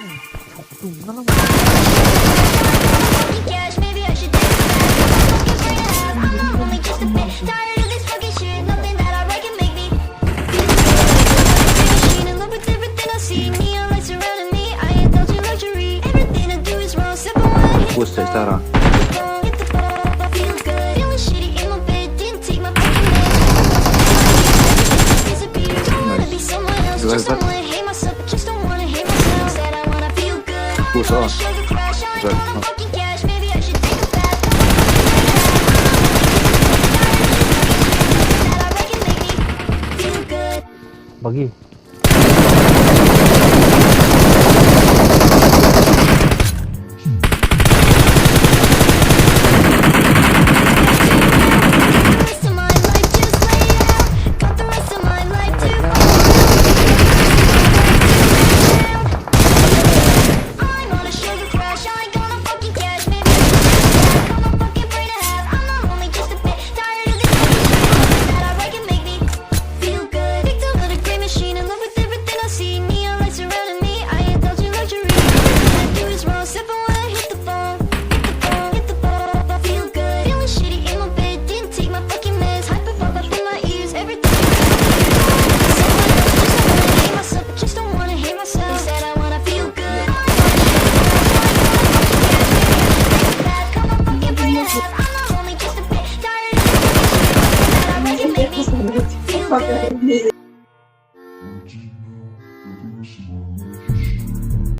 Cash, maybe I should take it back. Looking for you have, I'm only just a bit tired of this fucking shit. Nothing that I write can make me feel machine in love with everything I see. Neon lights surrounding me, I indulge in luxury. Everything I do is wrong, simple when I hit Pusta Sara. hit the ball, feel good. Feeling shitty in my bed, didn't take my fucking meds. Disappear, don't wanna be someone else. Just don't wanna hate myself, just don't wanna hate myself. Said I wanna feel good, I Pusta. wanna sugar crash. I ain't wanna fucking cash, maybe I should take a bath. That I reckon make me feel good. Bagi.